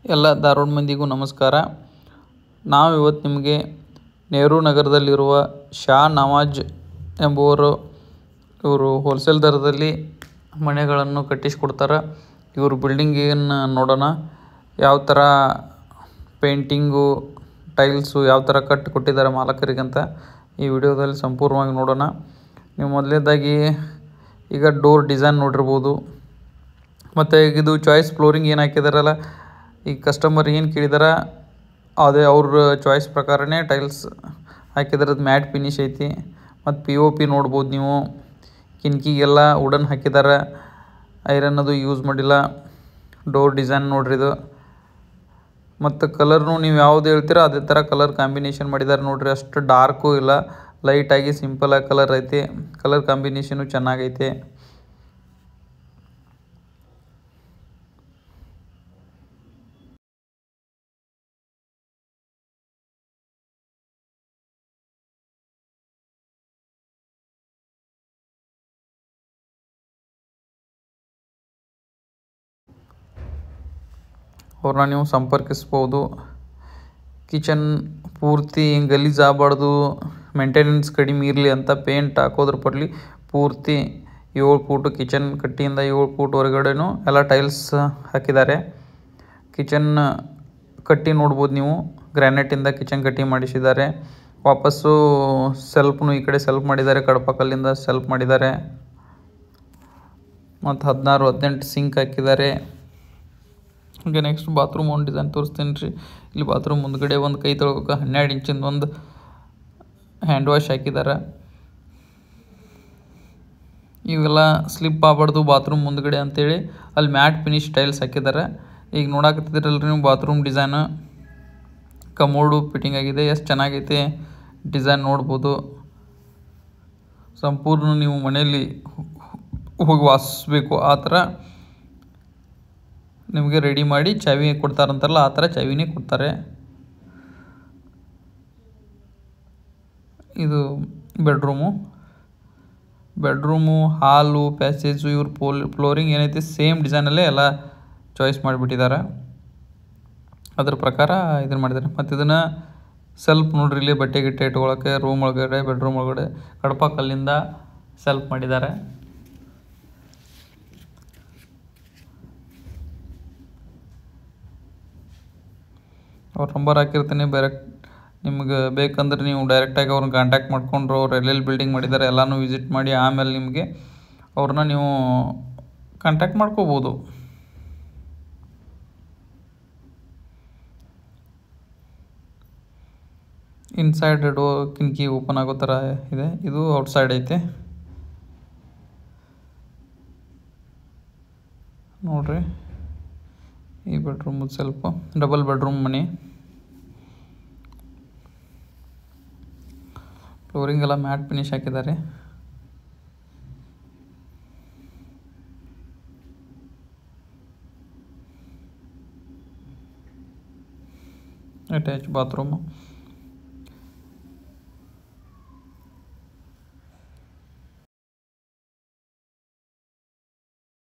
ಎಲ್ಲ ಧಾರವಾಡ ಮಂದಿಗೂ ನಮಸ್ಕಾರ. ನಾವು ಇವತ್ತು ನಿಮಗೆ ನೆಹರು ನಗರದಲ್ಲಿರುವ ಶಾ ನವಾಜ್ ಎಂಬುವರು ಇವರು ಹೋಲ್ಸೇಲ್ ದರದಲ್ಲಿ ಮನೆಗಳನ್ನು ಕಟ್ಟಿಸಿಕೊಡ್ತಾರೆ. ಇವರು ಬಿಲ್ಡಿಂಗನ್ನು ನೋಡೋಣ, ಯಾವ ಥರ ಪೇಂಟಿಂಗು ಟೈಲ್ಸು ಯಾವ ಥರ ಕೊಟ್ಟಿದ್ದಾರೆ ಮಾಲಕರಿಗಂತ ಈ ವಿಡಿಯೋದಲ್ಲಿ ಸಂಪೂರ್ಣವಾಗಿ ನೋಡೋಣ. ನೀವು ಮೊದಲನೇದಾಗಿ ಈಗ ಡೋರ್ ಡಿಸೈನ್ ನೋಡಿರ್ಬೋದು, ಮತ್ತು ಇದು ಚಾಯ್ಸ್ ಫ್ಲೋರಿಂಗ್ ಏನು ಹಾಕಿದಾರಲ್ಲ, ಈ ಕಸ್ಟಮರ್ ಏನು ಕೇಳಿದಾರೆ ಅದೇ ಅವ್ರ ಚಾಯ್ಸ್ ಪ್ರಕಾರನೇ ಟೈಲ್ಸ್ ಹಾಕಿದಾರೆ. ಅದು ಮ್ಯಾಟ್ ಫಿನಿಶ್ ಐತಿ. ಮತ್ತು POP ನೋಡ್ಬೋದು ನೀವು, ಕಿಟಕಿಗೆಲ್ಲ ವುಡನ್ ಹಾಕಿದ್ದಾರೆ, ಐರನ್ ಅದು ಯೂಸ್ ಮಾಡಿಲ್ಲ. ಡೋರ್ ಡಿಸೈನ್ ನೋಡ್ರಿ ಇದು. ಮತ್ತು ಕಲರ್ನು ನೀವು ಯಾವ್ದು ಹೇಳ್ತೀರೋ ಅದೇ ಥರ ಕಲರ್ ಕಾಂಬಿನೇಷನ್ ಮಾಡಿದ್ದಾರೆ ನೋಡ್ರಿ. ಅಷ್ಟು ಡಾರ್ಕು ಇಲ್ಲ, ಲೈಟಾಗಿ ಸಿಂಪಲಾಗಿ ಕಲರ್ ಐತಿ. ಕಲರ್ ಕಾಂಬಿನೇಷನು ಚೆನ್ನಾಗೈತೆ. ಅವ್ರನ್ನ ನೀವು ಸಂಪರ್ಕಿಸ್ಬೋದು. ಕಿಚನ್ ಪೂರ್ತಿ ಗಲೀಜು ಆಗಬಾರ್ದು, ಮೇಂಟೆನೆನ್ಸ್ ಕಡಿಮೆ ಇರಲಿ ಅಂತ ಪೇಂಟ್ ಹಾಕೋದ್ರ ಬದಲು ಪೂರ್ತಿ 7 ಫೂಟು ಕಿಚನ್ ಕಟ್ಟಿಯಿಂದ 7 ಫೂಟ್ ಹೊರಗಡೆನೂ ಎಲ್ಲ ಟೈಲ್ಸ್ ಹಾಕಿದ್ದಾರೆ. ಕಿಚನ್ ಕಟ್ಟಿ ನೋಡ್ಬೋದು ನೀವು, ಗ್ರಾನೈಟಿಂದ ಕಿಚನ್ ಕಟ್ಟಿ ಮಾಡಿಸಿದ್ದಾರೆ. ವಾಪಸ್ಸು ಸೆಲ್ಫ್ನು ಈ ಕಡೆ ಸೆಲ್ಫ್ ಮಾಡಿದ್ದಾರೆ, ಕಡಪ ಕಲ್ಲಿಂದ ಸೆಲ್ಫ್ ಮಾಡಿದ್ದಾರೆ. ಮತ್ತು 16-18 ಸಿಂಕ್ ಹಾಕಿದ್ದಾರೆ. ಈಗ ನೆಕ್ಸ್ಟ್ ಬಾತ್ರೂಮ್ ಒಂದು ಡಿಸೈನ್ ತೋರಿಸ್ತೀನಿ ರೀ. ಇಲ್ಲಿ ಬಾತ್ರೂಮ್ ಮುಂದ್ಗಡೆ ಒಂದು ಕೈ ತೊಳ್ಕೊಕ್ಕೆ 12 ಇಂಚಿಂದು ಒಂದು ಹ್ಯಾಂಡ್ ವಾಶ್ ಹಾಕಿದ್ದಾರೆ. ಇವೆಲ್ಲ ಸ್ಲಿಪ್ ಆಗಬಾರ್ದು ಬಾತ್ರೂಮ್ ಮುಂದ್ಗಡೆ ಅಂತೇಳಿ ಅಲ್ಲಿ ಮ್ಯಾಟ್ ಫಿನಿಶ್ ಟೈಲ್ಸ್ ಹಾಕಿದ್ದಾರೆ. ಈಗ ನೋಡಾಕತ್ತಿದ್ರಲ್ರಿ ನೀವು ಬಾತ್ರೂಮ್ ಡಿಸೈನು, ಕಮೋಡು ಫಿಟ್ಟಿಂಗ್ ಆಗಿದೆ. ಎಷ್ಟು ಚೆನ್ನಾಗೈತೆ ಡಿಸೈನ್ ನೋಡ್ಬೋದು. ಸಂಪೂರ್ಣ ನೀವು ಮನೆಯಲ್ಲಿ ಹೋಗಿ ವಾಸಿಸ್ಬೇಕು ಆ ಥರ ನಿಮಗೆ ರೆಡಿ ಮಾಡಿ ಚಾವಿ ಕೊಡ್ತಾರಂತಾರಲ್ಲ ಆ ಥರ ಚಾವಿನೇ ಕೊಡ್ತಾರೆ. ಇದು ಬೆಡ್ರೂಮು ಹಾಲು ಪ್ಯಾಸೇಜು ಇವ್ರ ಫ್ಲೋರಿಂಗ್ ಏನೈತಿ ಸೇಮ್ ಡಿಸೈನಲ್ಲೇ ಎಲ್ಲ ಚಾಯ್ಸ್ ಮಾಡಿಬಿಟ್ಟಿದ್ದಾರೆ. ಅದ್ರ ಪ್ರಕಾರ ಇದನ್ನು ಮಾಡಿದ್ದಾರೆ. ಮತ್ತು ಇದನ್ನು ಸೆಲ್ಫ್ ನೋಡ್ರಿ, ಇಲ್ಲಿ ಬಟ್ಟೆ ಗಿಟ್ಟೆ ಇಟ್ಕೊಳ್ಳೋಕ್ಕೆ ರೂಮ್ ಒಳಗಡೆ ಬೆಡ್ರೂಮ್ ಒಳಗಡೆ ಕಡಪ ಕಲ್ಲಿಂದ ಸೆಲ್ಫ್ ಮಾಡಿದ್ದಾರೆ. ಅವ್ರ ನಂಬರ್ ಹಾಕಿರ್ತೀನಿ, ನಿಮ್ಗೆ ಬೇಕಂದ್ರೆ ನೀವು ಡೈರೆಕ್ಟಾಗಿ ಅವ್ರನ್ನ ಕಾಂಟ್ಯಾಕ್ಟ್ ಮಾಡ್ಕೊಂಡ್ರು. ಅವ್ರು ಎಲ್ಲೆಲ್ಲಿ ಬಿಲ್ಡಿಂಗ್ ಮಾಡಿದ್ದಾರೆ ಎಲ್ಲನೂ ವಿಸಿಟ್ ಮಾಡಿ ಆಮೇಲೆ ನಿಮಗೆ ಅವ್ರನ್ನ ನೀವು ಕಾಂಟ್ಯಾಕ್ಟ್ ಮಾಡ್ಕೋಬೋದು. ಇನ್ಸೈಡ್ ಡೋರ್ ಕಿಟಕಿ ಓಪನ್ ಆಗೋ ಥರ ಇದೆ. ಇದು ಔಟ್ಸೈಡ್ ಐತೆ ನೋಡ್ರಿ. ಈ ಬೆಡ್ರೂಮ್ ಸ್ವಲ್ಪ ಡಬಲ್ ಬೆಡ್ರೂಮ್ ಮನೆ. ಫ್ಲೋರಿಂಗ್ ಎಲ್ಲ ಮ್ಯಾಟ್ ಫಿನಿಶ್ ಹಾಕಿದ್ದಾರೆ. Attach bathroom.